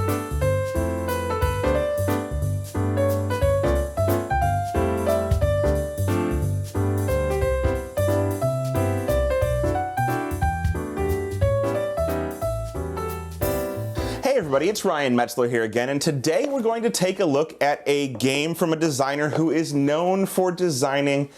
Hey everybody, it's Ryan Metzler here again, and today we're going to take a look at a game from a designer who is known for designing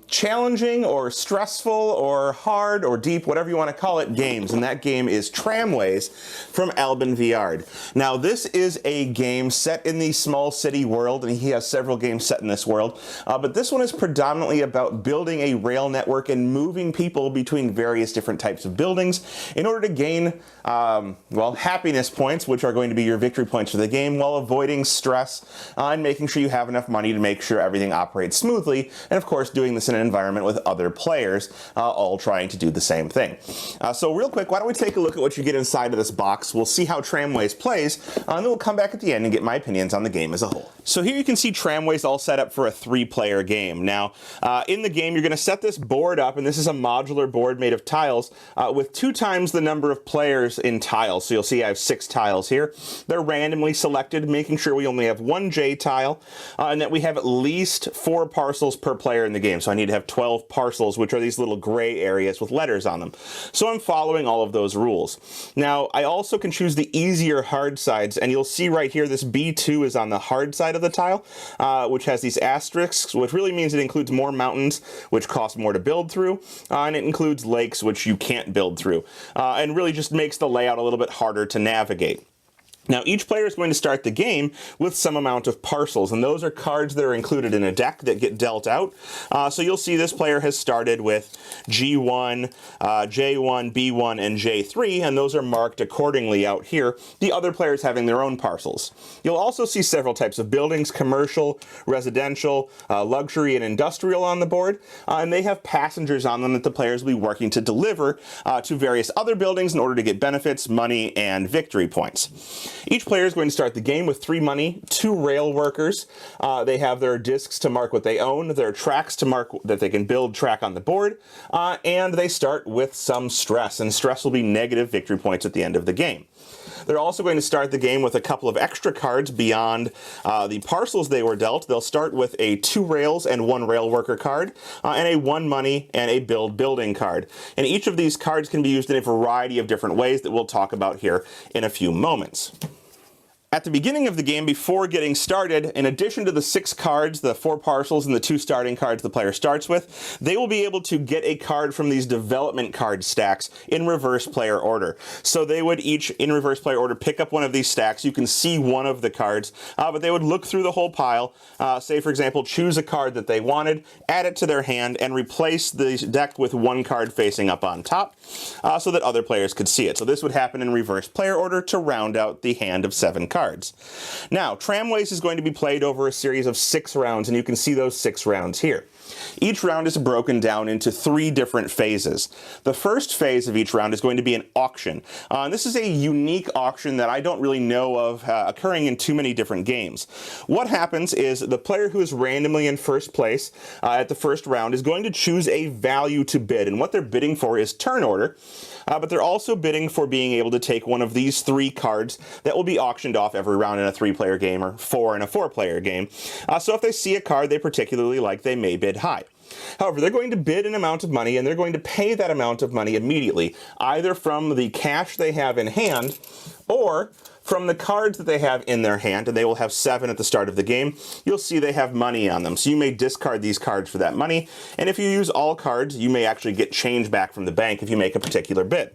challenging or stressful or hard or deep, whatever you want to call it, games, and that game is Tramways from Albin Viard. Now this is a game set in the small city world, and he has several games set in this world, but this one is predominantly about building a rail network and moving people between various different types of buildings in order to gain, well, happiness points, which are going to be your victory points for the game, while avoiding stress and making sure you have enough money to make sure everything operates smoothly, and of course doing this in an environment with other players, all trying to do the same thing. So real quick, why don't we take a look at what you get inside of this box. We'll see how Tramways plays, and then we'll come back at the end and get my opinions on the game as a whole. So here you can see Tramways all set up for a 3-player game. Now, in the game, you're going to set this board up, and this is a modular board made of tiles with 2 times the number of players in tiles. So you'll see I have 6 tiles here. They're randomly selected, making sure we only have 1 J tile, and that we have at least 4 parcels per player in the game. So I need to have 12 parcels, which are these little gray areas with letters on them. So I'm following all of those rules. Now, I also can choose the easier hard sides, and you'll see right here this B2 is on the hard side of the tile, which has these asterisks, which really means it includes more mountains, which cost more to build through, and it includes lakes, which you can't build through, and really just makes the layout a little bit harder to navigate. Now, each player is going to start the game with some amount of parcels, and those are cards that are included in a deck that get dealt out. So you'll see this player has started with G1, J1, B1, and J3, and those are marked accordingly out here, the other players having their own parcels. You'll also see several types of buildings: commercial, residential, luxury, and industrial on the board, and they have passengers on them that the players will be working to deliver to various other buildings in order to get benefits, money, and victory points. Each player is going to start the game with 3 money, 2 rail workers. They have their discs to mark what they own, their tracks to mark that they can build track on the board, and they start with some stress, and stress will be negative victory points at the end of the game. They're also going to start the game with a couple of extra cards beyond the parcels they were dealt. They'll start with a 2 rails and 1 rail worker card, and a 1 money and a building card. And each of these cards can be used in a variety of different ways that we'll talk about here in a few moments. At the beginning of the game, before getting started, in addition to the 6 cards, the 4 parcels, and the 2 starting cards the player starts with, they will be able to get a card from these development card stacks in reverse player order. So they would each, in reverse player order, pick up one of these stacks. You can see one of the cards, but they would look through the whole pile, say for example, choose a card that they wanted, add it to their hand, and replace the deck with 1 card facing up on top, so that other players could see it. So this would happen in reverse player order to round out the hand of 7 cards. Now, Tramways is going to be played over a series of 6 rounds, and you can see those 6 rounds here. Each round is broken down into 3 different phases. The first phase of each round is going to be an auction. And this is a unique auction that I don't really know of occurring in too many different games. What happens is the player who is randomly in first place at the first round is going to choose a value to bid, and what they're bidding for is turn order. But they're also bidding for being able to take one of these 3 cards that will be auctioned off every round in a 3-player game, or 4 in a 4-player game. So if they see a card they particularly like, they may bid high. However, they're going to bid an amount of money, and they're going to pay that amount of money immediately, either from the cash they have in hand or from the cards that they have in their hand, and they will have 7 at the start of the game. You'll see they have money on them, so you may discard these cards for that money, and if you use all cards, you may actually get change back from the bank if you make a particular bid.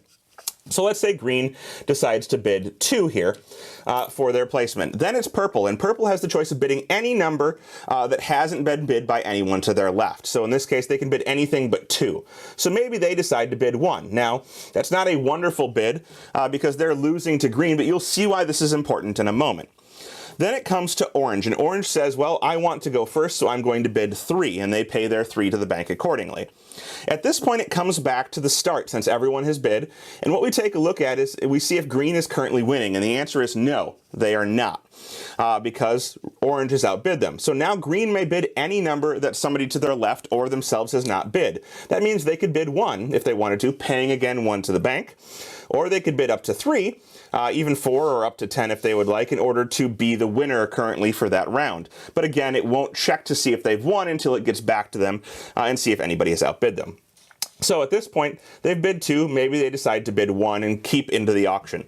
So let's say green decides to bid 2 here for their placement. Then it's purple, and purple has the choice of bidding any number that hasn't been bid by anyone to their left. So in this case, they can bid anything but 2. So maybe they decide to bid 1. Now, that's not a wonderful bid because they're losing to green, but you'll see why this is important in a moment. Then it comes to orange, and orange says, well, I want to go first, so I'm going to bid 3, and they pay their 3 to the bank accordingly. At this point, it comes back to the start, since everyone has bid, and what we take a look at is we see if green is currently winning, and the answer is no, they are not, because orange has outbid them. So now green may bid any number that somebody to their left or themselves has not bid. That means they could bid 1 if they wanted to, paying again 1 to the bank. or they could bid up to 3, even 4 or up to 10 if they would like, in order to be the winner currently for that round. But again, it won't check to see if they've won until it gets back to them and see if anybody has outbid them. So at this point, they've bid 2, maybe they decide to bid 1 and keep into the auction.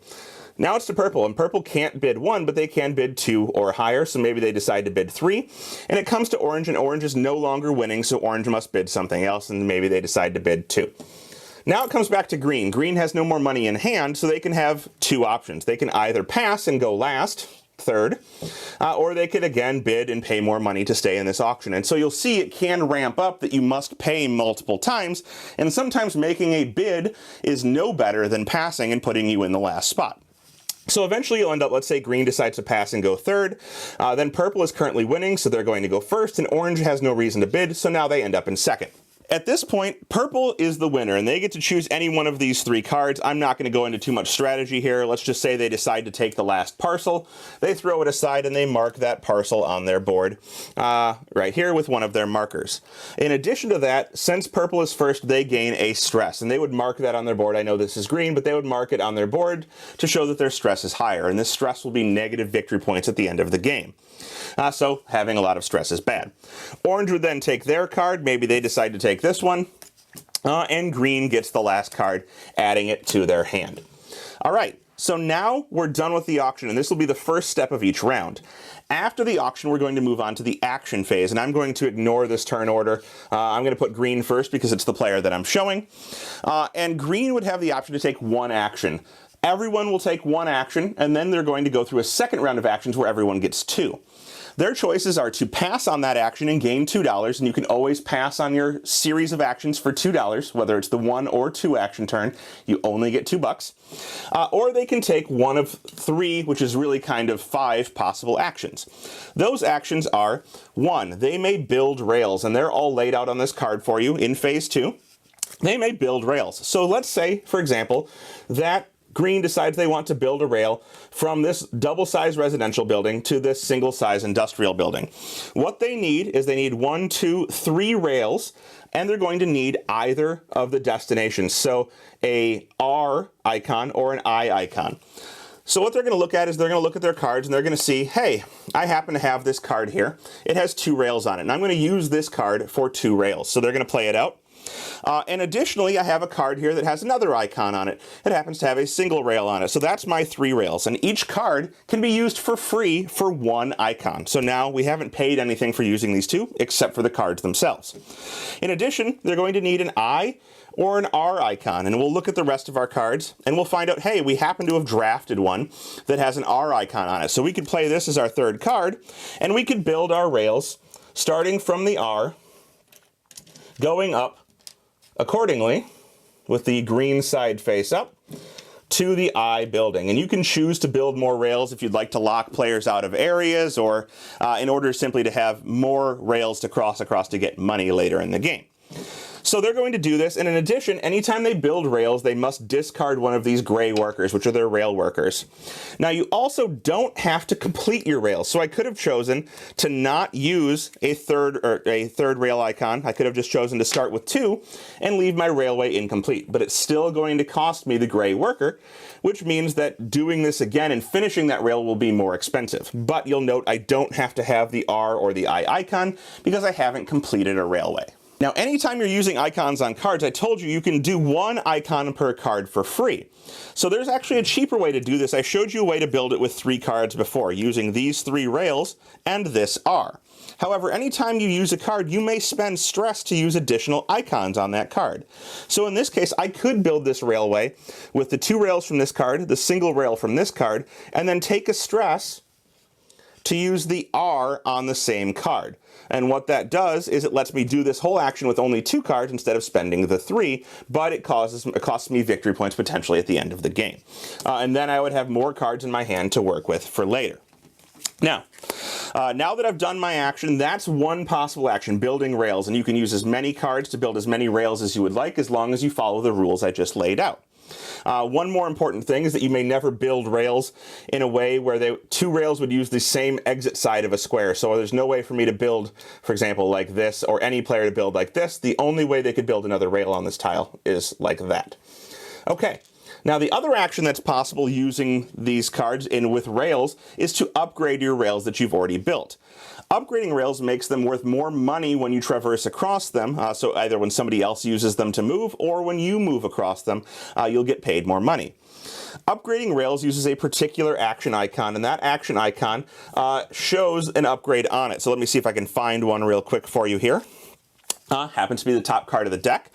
Now it's to purple, and purple can't bid 1, but they can bid 2 or higher, so maybe they decide to bid 3. And it comes to orange, and orange is no longer winning, so orange must bid something else, and maybe they decide to bid 2. Now it comes back to green. Green has no more money in hand, so they can have 2 options. They can either pass and go last, third, or they could again bid and pay more money to stay in this auction. And so you'll see it can ramp up that you must pay multiple times, and sometimes making a bid is no better than passing and putting you in the last spot. So eventually you'll end up, let's say green decides to pass and go third, then purple is currently winning, so they're going to go first, and orange has no reason to bid, so now they end up in second. At this point, purple is the winner, and they get to choose any one of these 3 cards. I'm not going to go into too much strategy here. Let's just say they decide to take the last parcel. They throw it aside, and they mark that parcel on their board right here with one of their markers. In addition to that, since purple is first, they gain a stress, and they would mark that on their board. I know this is green, but they would mark it on their board to show that their stress is higher, and this stress will be negative victory points at the end of the game. So having a lot of stress is bad. Orange would then take their card. Maybe they decide to take this one. And green gets the last card, adding it to their hand. All right, so now we're done with the auction, and this will be the first step of each round. After the auction, we're going to move on to the action phase, and I'm going to ignore this turn order. I'm going to put green first because it's the player that I'm showing. And green would have the option to take 1 action. Everyone will take 1 action, and then they're going to go through a second round of actions where everyone gets 2. Their choices are to pass on that action and gain $2, and you can always pass on your series of actions for $2, whether it's the 1 or 2 action turn. You only get $2. Or they can take 1 of 3, which is really kind of 5 possible actions. Those actions are, 1, they may build rails, and they're all laid out on this card for you in phase 2. They may build rails. So let's say, for example, that green decides they want to build a rail from this double-size residential building to this single-size industrial building. What they need is they need 1, 2, 3 rails, and they're going to need either of the destinations. So a R icon or an I icon. So what they're going to look at is they're going to look at their cards and they're going to see, hey, I happen to have this card here. It has 2 rails on it, and I'm going to use this card for 2 rails. So they're going to play it out. And additionally, I have a card here that has another icon on it. It happens to have a single rail on it. So that's my 3 rails. And each card can be used for free for 1 icon. So now we haven't paid anything for using these 2, except for the cards themselves. In addition, they're going to need an I or an R icon. And we'll look at the rest of our cards, and we'll find out, hey, we happen to have drafted one that has an R icon on it. So we could play this as our 3rd card, and we could build our rails starting from the R, going up accordingly, with the green side face up, to the I building. And you can choose to build more rails if you'd like to lock players out of areas, or in order simply to have more rails to cross across to get money later in the game. So they're going to do this, and in addition, anytime they build rails, they must discard one of these gray workers, which are their rail workers. Now, you also don't have to complete your rails, so I could have chosen to not use a third rail icon. I could have just chosen to start with 2 and leave my railway incomplete, but it's still going to cost me the gray worker, which means that doing this again and finishing that rail will be more expensive. But you'll note I don't have to have the R or the I icon because I haven't completed a railway. Now, anytime you're using icons on cards, I told you can do 1 icon per card for free. So there's actually a cheaper way to do this. I showed you a way to build it with 3 cards before, using these 3 rails and this R. However, anytime you use a card, you may spend stress to use additional icons on that card. So in this case, I could build this railway with the 2 rails from this card, the single rail from this card, and then take a stress to use the R on the same card. And what that does is it lets me do this whole action with only 2 cards instead of spending the 3, but it costs me victory points potentially at the end of the game. And then I would have more cards in my hand to work with for later. Now that I've done my action, that's one possible action, building rails, and you can use as many cards to build as many rails as you would like, as long as you follow the rules I just laid out. One more important thing is that you may never build rails in a way where 2 rails would use the same exit side of a square. So there's no way for me to build, for example, like this, or any player to build like this. The only way they could build another rail on this tile is like that. Okay, Now, the other action that's possible using these cards in with rails is to upgrade your rails that you've already built. Upgrading rails makes them worth more money when you traverse across them, so either when somebody else uses them to move or when you move across them, you'll get paid more money. Upgrading rails uses a particular action icon, and that action icon shows an upgrade on it. So let me see if I can find one real quick for you here. Happens to be the top card of the deck.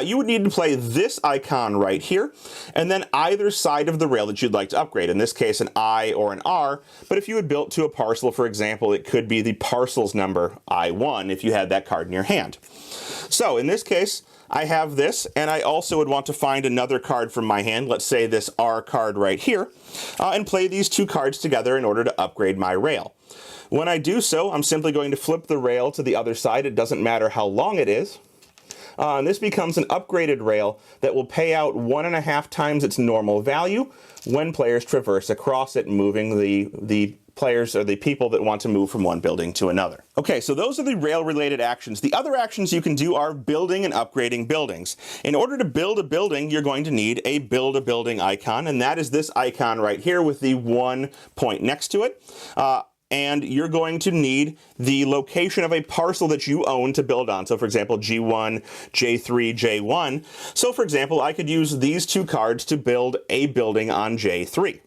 You would need to play this icon right here, and then either side of the rail that you'd like to upgrade. In this case, an I or an R, but if you had built to a parcel, for example, it could be the parcel's number, I1, if you had that card in your hand. So in this case, I have this, and I also would want to find another card from my hand, let's say this R card right here, and play these two cards together in order to upgrade my rail. When I do so, I'm simply going to flip the rail to the other side. It doesn't matter how long it is. And this becomes an upgraded rail that will pay out 1.5 times its normal value when players traverse across it, moving the players or the people that want to move from one building to another. Okay, so those are the rail-related actions. The other actions you can do are building and upgrading buildings. In order to build a building, you're going to need a build a building icon, and that is this icon right here with the 1 point next to it. And you're going to need the location of a parcel that you own to build on. So for example, G1, J3, J1. So for example, I could use these two cards to build a building on J3.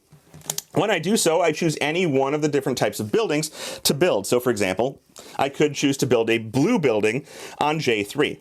When I do so, I choose any one of the different types of buildings to build. So for example, I could choose to build a blue building on J3.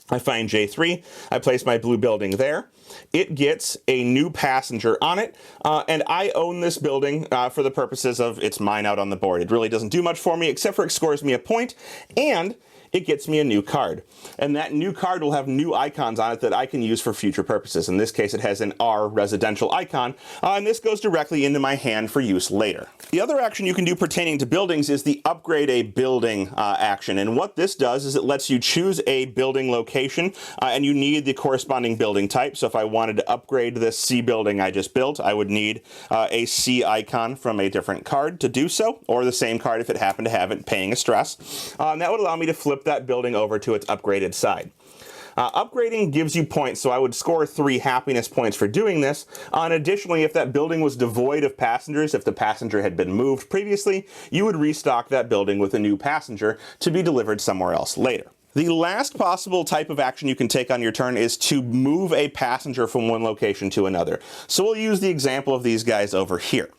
I find J3, I place my blue building there. It gets a new passenger on it, and I own this building for the purposes of it's mine out on the board. It really doesn't do much for me except for it scores me a point, and it gets me a new card. And that new card will have new icons on it that I can use for future purposes. In this case, it has an R residential icon, and this goes directly into my hand for use later. The other action you can do pertaining to buildings is the upgrade a building action. And what this does is it lets you choose a building location, and you need the corresponding building type. So if I wanted to upgrade this C building I just built, I would need a C icon from a different card to do so, or the same card if it happened to have it paying a stress. And that would allow me to flip that building over to its upgraded side. Upgrading gives you points, so I would score 3 happiness points for doing this. And additionally, if that building was devoid of passengers, if the passenger had been moved previously, you would restock that building with a new passenger to be delivered somewhere else later. The last possible type of action you can take on your turn is to move a passenger from one location to another. So we'll use the example of these guys over here.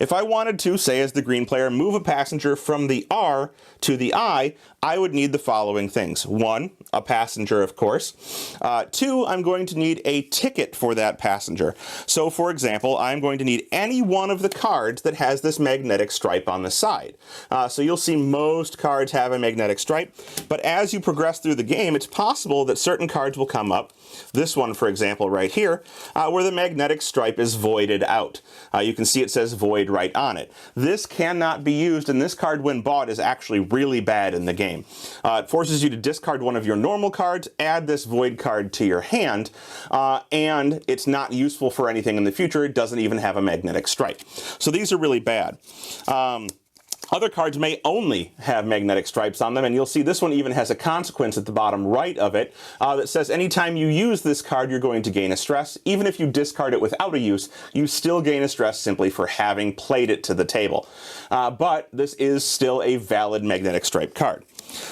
If I wanted to, say as the green player, move a passenger from the R to the I would need the following things. 1, a passenger, of course. 2, I'm going to need a ticket for that passenger. So for example, I'm going to need any one of the cards that has this magnetic stripe on the side. So you'll see most cards have a magnetic stripe, but as you progress through the game, it's possible that certain cards will come up. This one, for example, right here, where the magnetic stripe is voided out. You can see it says void right on it. This cannot be used, and this card, when bought, is actually really bad in the game. It forces you to discard one of your normal cards, add this void card to your hand, and it's not useful for anything in the future. It doesn't even have a magnetic stripe. So these are really bad. Other cards may only have magnetic stripes on them, and you'll see this one even has a consequence at the bottom right of it that says anytime you use this card, you're going to gain a stress. Even if you discard it without a use, you still gain a stress simply for having played it to the table. But this is still a valid magnetic stripe card.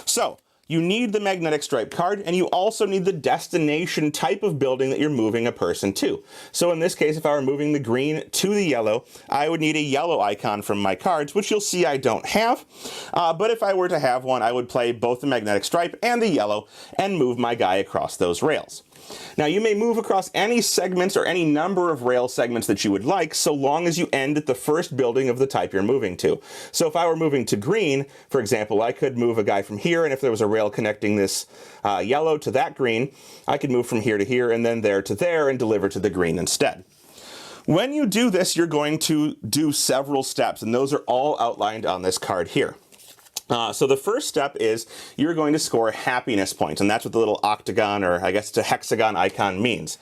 So you need the magnetic stripe card, and you also need the destination type of building that you're moving a person to. So in this case, if I were moving the green to the yellow, I would need a yellow icon from my cards, which you'll see I don't have. But if I were to have one, I would play both the magnetic stripe and the yellow and move my guy across those rails. Now, you may move across any segments or any number of rail segments that you would like, so long as you end at the first building of the type you're moving to. So if I were moving to green, for example, I could move a guy from here, and if there was a rail connecting this yellow to that green, I could move from here to here and then there to there and deliver to the green instead. When you do this, you're going to do several steps, and those are all outlined on this card here. So the first step is you're going to score happiness points, and that's what the little octagon, or I guess it's a hexagon icon, means.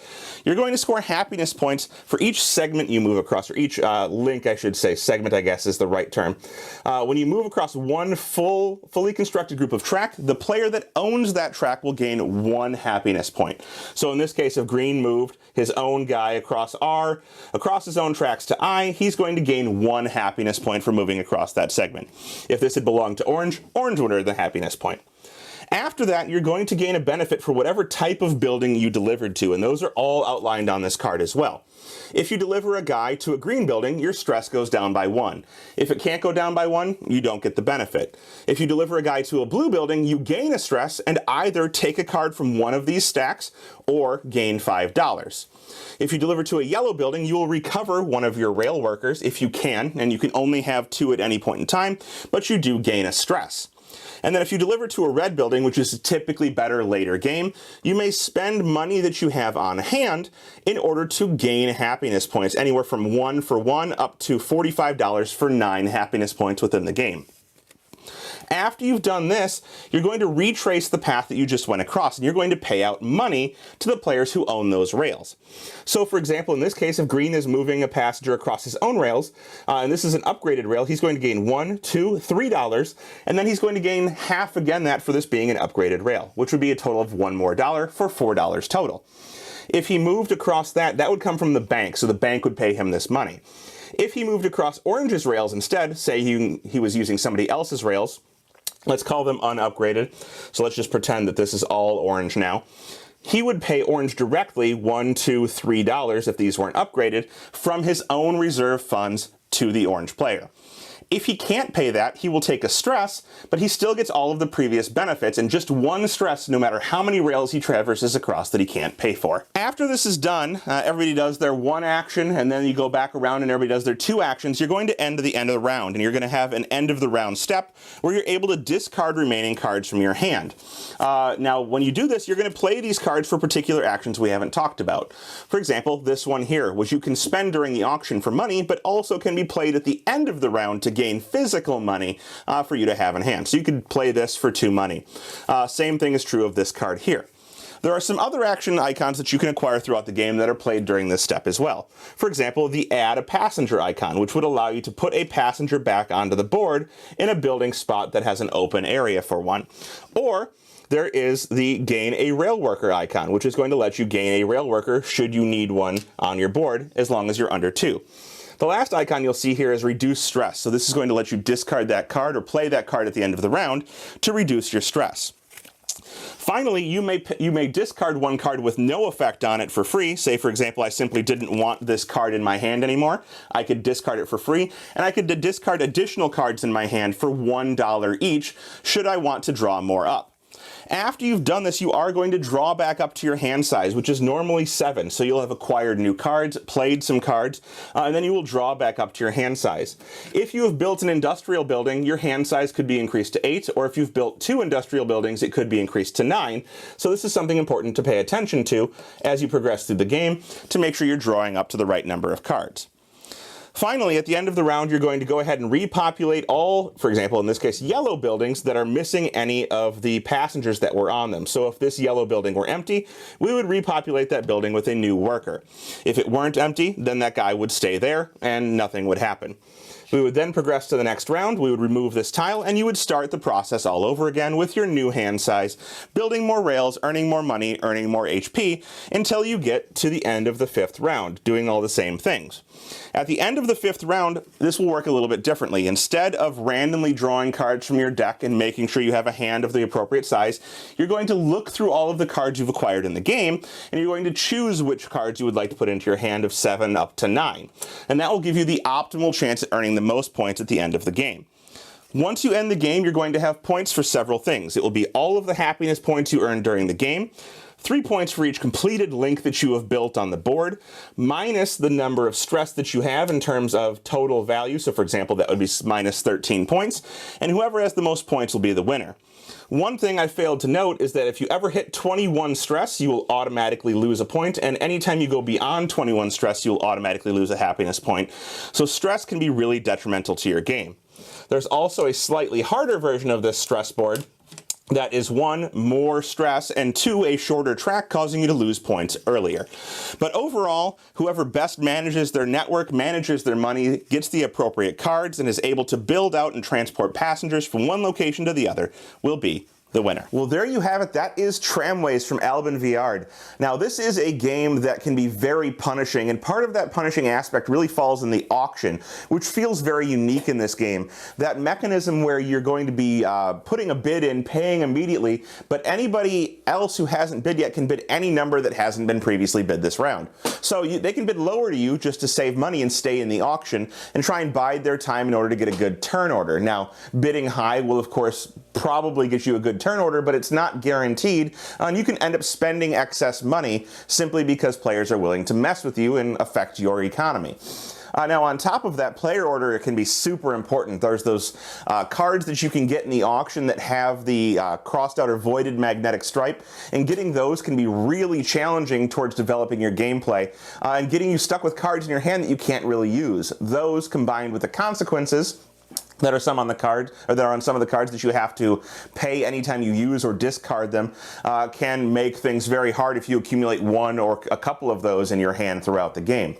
You're going to score happiness points for each segment you move across, or each link, I should say. Segment, I guess, is the right term. When you move across one fully constructed group of track, the player that owns that track will gain 1 happiness point. So in this case, if Green moved his own guy across R, across his own tracks to I, he's going to gain 1 happiness point for moving across that segment. If this had belonged to Orange, Orange would earn the happiness point. After that, you're going to gain a benefit for whatever type of building you delivered to, and those are all outlined on this card as well. If you deliver a guy to a green building, your stress goes down by 1. If it can't go down by 1, you don't get the benefit. If you deliver a guy to a blue building, you gain a stress and either take a card from one of these stacks or gain $5. If you deliver to a yellow building, you will recover one of your rail workers if you can, and you can only have 2 at any point in time, but you do gain a stress. And then if you deliver to a red building, which is typically better later game, you may spend money that you have on hand in order to gain happiness points, anywhere from 1 for 1 up to $45 for 9 happiness points within the game. After you've done this, you're going to retrace the path that you just went across, and you're going to pay out money to the players who own those rails. So for example, in this case, if Green is moving a passenger across his own rails, and this is an upgraded rail, he's going to gain $1, $2, $3, and then he's going to gain half again that for this being an upgraded rail, which would be a total of $1 more for $4 total. If he moved across that would come from the bank, so the bank would pay him this money. If he moved across Orange's rails instead, say he was using somebody else's rails, let's call them unupgraded, so let's just pretend that this is all Orange now. He would pay Orange directly $1, $2, $3 if these weren't upgraded from his own reserve funds to the Orange player. If he can't pay that, he will take a stress, but he still gets all of the previous benefits and just 1 stress no matter how many rails he traverses across that he can't pay for. After this is done, everybody does their 1 action, and then you go back around and everybody does their 2 actions. You're going to end at the end of the round, and you're going to have an end of the round step where you're able to discard remaining cards from your hand. Now, when you do this, you're going to play these cards for particular actions we haven't talked about. For example, this one here, which you can spend during the auction for money, but also can be played at the end of the round to gain physical money for you to have in hand. So you could play this for 2 money. Same thing is true of this card here. There are some other action icons that you can acquire throughout the game that are played during this step as well. For example, the Add a Passenger icon, which would allow you to put a passenger back onto the board in a building spot that has an open area for one. Or there is the Gain a Rail Worker icon, which is going to let you gain a rail worker should you need one on your board, as long as you're under 2. The last icon you'll see here is Reduce Stress. So this is going to let you discard that card or play that card at the end of the round to reduce your stress. Finally, you may discard 1 card with no effect on it for free. Say, for example, I simply didn't want this card in my hand anymore. I could discard it for free, and I could discard additional cards in my hand for $1 each should I want to draw more up. After you've done this, you are going to draw back up to your hand size, which is normally 7. So you'll have acquired new cards, played some cards, and then you will draw back up to your hand size. If you have built an industrial building, your hand size could be increased to 8, or if you've built 2 industrial buildings, it could be increased to 9. So this is something important to pay attention to as you progress through the game to make sure you're drawing up to the right number of cards. Finally, at the end of the round, you're going to go ahead and repopulate all, for example, in this case, yellow buildings that are missing any of the passengers that were on them. So if this yellow building were empty, we would repopulate that building with a new worker. If it weren't empty, then that guy would stay there and nothing would happen. We would then progress to the next round, we would remove this tile, and you would start the process all over again with your new hand size, building more rails, earning more money, earning more HP, until you get to the end of the 5th round, doing all the same things. At the end of the 5th round, this will work a little bit differently. Instead of randomly drawing cards from your deck and making sure you have a hand of the appropriate size, you're going to look through all of the cards you've acquired in the game, and you're going to choose which cards you would like to put into your hand of 7 up to 9. And that will give you the optimal chance at earning the most points at the end of the game. Once you end the game, you're going to have points for several things. It will be all of the happiness points you earned during the game, 3 points for each completed link that you have built on the board, minus the number of stress that you have in terms of total value. So for example, that would be minus 13 points, and whoever has the most points will be the winner. One thing I failed to note is that if you ever hit 21 stress, you will automatically lose a point, and anytime you go beyond 21 stress, you'll automatically lose a happiness point. So stress can be really detrimental to your game. There's also a slightly harder version of this stress board that is 1, more stress, and 2, a shorter track causing you to lose points earlier. But overall, whoever best manages their network, manages their money, gets the appropriate cards, and is able to build out and transport passengers from one location to the other will be the winner. Well, there you have it. That is Tramways from Albin Viard. Now, this is a game that can be very punishing, and part of that punishing aspect really falls in the auction, which feels very unique in this game. That mechanism where you're going to be putting a bid in, paying immediately, but anybody else who hasn't bid yet can bid any number that hasn't been previously bid this round. So they can bid lower to you just to save money and stay in the auction and try and bide their time in order to get a good turn order. Now, bidding high will, of course, probably get you a good turn order, but it's not guaranteed, and you can end up spending excess money simply because players are willing to mess with you and affect your economy. Now, on top of that, player order can be super important. There's those cards that you can get in the auction that have the crossed out or voided magnetic stripe, and getting those can be really challenging towards developing your gameplay and getting you stuck with cards in your hand that you can't really use. Those, combined with the consequences that are some on the card, or that are on some of the cards that you have to pay anytime you use or discard them, can make things very hard if you accumulate one or a couple of those in your hand throughout the game.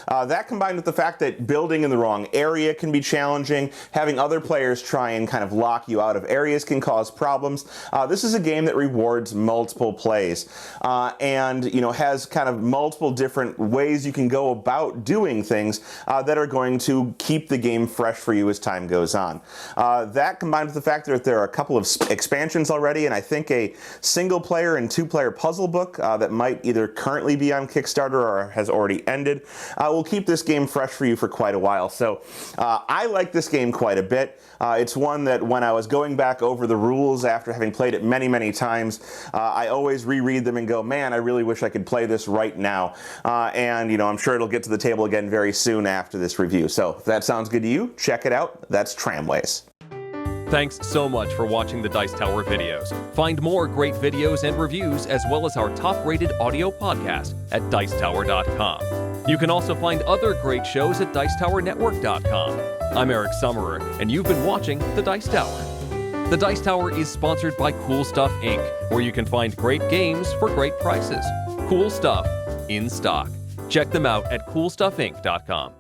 That combined with the fact that building in the wrong area can be challenging, having other players try and kind of lock you out of areas can cause problems. This is a game that rewards multiple plays and has kind of multiple different ways you can go about doing things that are going to keep the game fresh for you as time goes on. That combined with the fact that there are a couple of expansions already, and I think a single player and 2-player puzzle book that might either currently be on Kickstarter or has already ended, will keep this game fresh for you for quite a while. So I like this game quite a bit. It's one that when I was going back over the rules after having played it many, many times, I always reread them and go, man, I really wish I could play this right now. And I'm sure it'll get to the table again very soon after this review. So if that sounds good to you, check it out. That's Tramways. Thanks so much for watching the Dice Tower videos. Find more great videos and reviews, as well as our top-rated audio podcast at Dicetower.com. You can also find other great shows at Dicetowernetwork.com. I'm Eric Summerer, and you've been watching The Dice Tower. The Dice Tower is sponsored by Cool Stuff Inc., where you can find great games for great prices. Cool stuff in stock. Check them out at CoolStuffInc.com.